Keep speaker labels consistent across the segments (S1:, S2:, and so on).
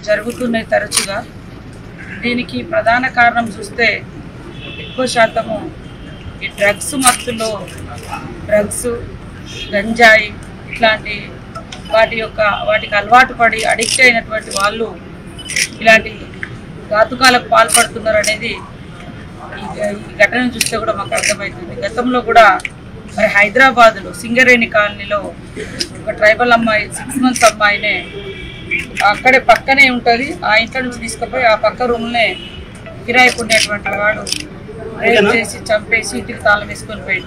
S1: జరుగుతున్నాయి తరచుగా. దీనికి ప్రధాన కారణం చూస్తే ఎక్కువ శాతము ఈ డ్రగ్స్ మత్తులో డ్రగ్స్, గంజాయి ఇట్లాంటి వాటికి అలవాటు పడి అడిక్ట్ అయినటువంటి వాళ్ళు ఇలాంటి ఘాతుకాలకు పాల్పడుతున్నారు అనేది ఈ ఘటనను చూస్తే కూడా మాకు అర్థమవుతుంది. గతంలో కూడా మరి హైదరాబాద్లో సింగరేణి కాలనీలో ఒక ట్రైబల్ అమ్మాయి 6 months అమ్మాయినే అక్కడే పక్కనే ఉంటుంది, ఆ ఇంట్లో నుంచి తీసుకుపోయి ఆ పక్క రూమ్నే కిరాయికి ఉండేటువంటి వాడు రేప్ చేసి చంపేసి ఇంటికి తాళం వేసుకొని పోయి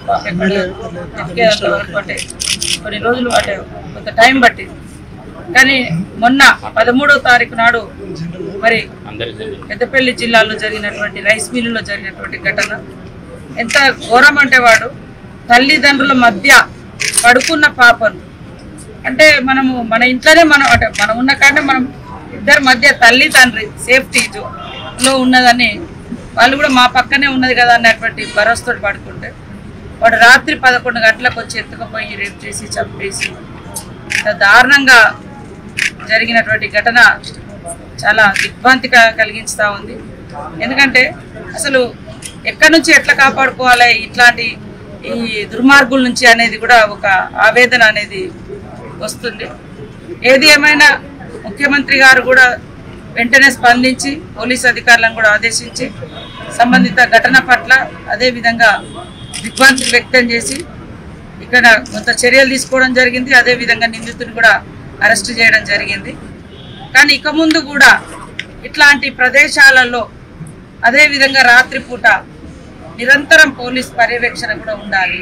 S1: ఎక్కేంత వరకు అంటే కొన్ని రోజులు అంటే కొంత టైం పట్టింది. కానీ మొన్న 13వ తారీఖు నాడు మరి పెద్దపల్లి జిల్లాలో జరిగినటువంటి రైస్ మిల్లులో జరిగినటువంటి ఘటన ఎంత ఘోరం అంటే వాడు తల్లిదండ్రుల మధ్య పడుకున్న పాపను అంటే మన ఇంట్లోనే మనం ఉన్న కాడనే మనం ఇద్దరి మధ్య తల్లి తండ్రి సేఫ్టీలో ఉన్నదని వాళ్ళు కూడా మా పక్కనే ఉన్నది కదా అన్నటువంటి భరోసాతో పడుకుంటే వాడు రాత్రి 11 గంటలకు వచ్చి ఎత్తుకుపోయి రేప్ చేసి చంపేసి దారుణంగా జరిగినటువంటి ఘటన చాలా దిగ్భ్రాంతి కలిగిస్తూ ఉంది. ఎందుకంటే అసలు ఎక్కడి నుంచి ఎట్లా కాపాడుకోవాలి ఇట్లాంటి ఈ దుర్మార్గుల నుంచి అనేది కూడా ఒక ఆవేదన అనేది వస్తుంది. ఏది ఏమైనా ముఖ్యమంత్రి గారు కూడా వెంటనే స్పందించి పోలీసు అధికారులను కూడా ఆదేశించి సంబంధిత ఘటన పట్ల అదేవిధంగా దిగ్భ్రాంతి వ్యక్తం చేసి ఇక్కడ కొంత చర్యలు తీసుకోవడం జరిగింది. అదేవిధంగా నిందితుని కూడా అరెస్ట్ చేయడం జరిగింది. కానీ ఇక ముందు కూడా ఇట్లాంటి ప్రదేశాలలో అదేవిధంగా రాత్రిపూట నిరంతరం పోలీస్ పర్యవేక్షణ కూడా ఉండాలి.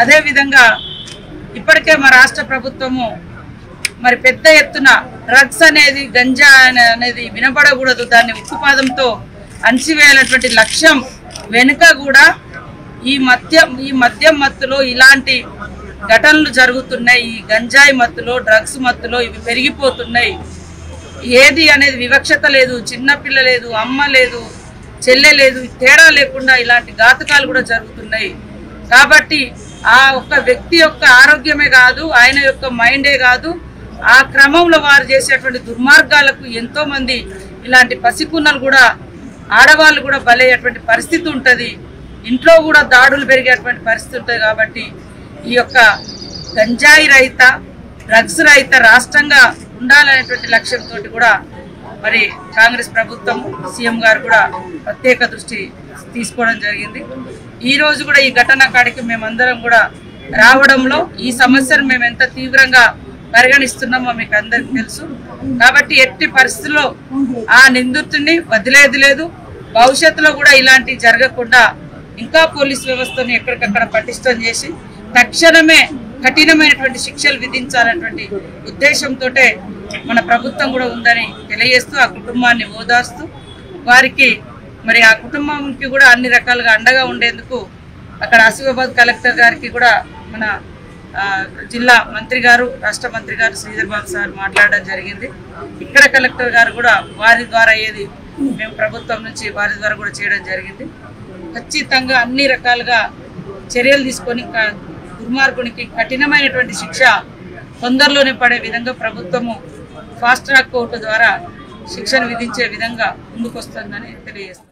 S1: అదేవిధంగా ఇప్పటికే మా రాష్ట్ర ప్రభుత్వము మరి పెద్ద ఎత్తున డ్రగ్స్ అనేది గంజా అనేది వినబడకూడదు, దాన్ని ఉక్కుపాదంతో అణచివేయాలన్నటువంటి లక్ష్యం వెనుక కూడా ఈ మద్యం మత్తులో ఇలాంటి ఘటనలు జరుగుతున్నాయి. ఈ గంజాయి మత్తులో డ్రగ్స్ మత్తులో ఇవి పెరిగిపోతున్నాయి. ఏది అనేది వివక్షత లేదు, చిన్నపిల్ల లేదు, అమ్మ లేదు, చెల్లె లేదు, తేడా లేకుండా ఇలాంటి ఘాతుకాలు కూడా జరుగుతున్నాయి. కాబట్టి ఆ ఒక్క వ్యక్తి యొక్క ఆరోగ్యమే కాదు, ఆయన యొక్క మైండే కాదు, ఆ క్రమంలో వారు చేసేటువంటి దుర్మార్గాలకు ఎంతో మంది ఇలాంటి పసికున్నలు కూడా ఆడవాళ్ళు కూడా బలయ్యేటువంటి పరిస్థితి ఉంటుంది. ఇంట్లో కూడా దాడులు పెరిగేటువంటి పరిస్థితి ఉంటుంది. కాబట్టి ఈ యొక్క గంజాయి రహిత డ్రగ్స్ రహిత రాష్ట్రంగా ఉండాలనేటువంటి లక్ష్యంతో కూడా మరి కాంగ్రెస్ ప్రభుత్వం సీఎం గారు కూడా ప్రత్యేక దృష్టి తీసుకోవడం జరిగింది. ఈ రోజు కూడా ఈ ఘటన కాడికి మేమందరం కూడా రావడంలో ఈ సమస్యను మేము ఎంత తీవ్రంగా పరిగణిస్తున్నామో మీకు అందరికీ తెలుసు. కాబట్టి ఎట్టి పరిస్థితుల్లో ఆ నిందితుడిని వదిలేది లేదు. భవిష్యత్తులో కూడా ఇలాంటివి జరగకుండా ఇంకా పోలీస్ వ్యవస్థను ఎక్కడికక్కడ పటిష్టం చేసి తక్షణమే కఠినమైనటువంటి శిక్షలు విధించాలన్నటువంటి ఉద్దేశంతో మన ప్రభుత్వం కూడా ఉందని తెలియజేస్తూ ఆ కుటుంబాన్ని ఓదార్స్తూ వారికి మరి ఆ కుటుంబానికి కూడా అన్ని రకాలుగా అండగా ఉండేందుకు అక్కడ ఆసిఫాబాద్ కలెక్టర్ గారికి కూడా మన జిల్లా మంత్రి గారు రాష్ట్ర మంత్రి గారు శ్రీధర్ బాబు సార్ మాట్లాడడం జరిగింది. ఇక్కడ కలెక్టర్ గారు కూడా వారి ద్వారా ఏది మేము ప్రభుత్వం నుంచి వారి ద్వారా కూడా చేయడం జరిగింది. ఖచ్చితంగా అన్ని రకాలుగా చర్యలు తీసుకొని దుర్మార్గునికి కఠినమైనటువంటి శిక్ష తొందరలోనే పడే విధంగా ప్రభుత్వము ఫాస్ట్ ట్రాక్ కోర్టు ద్వారా శిక్షను విధించే విధంగా ముందుకొస్తుందని తెలియజేస్తుంది.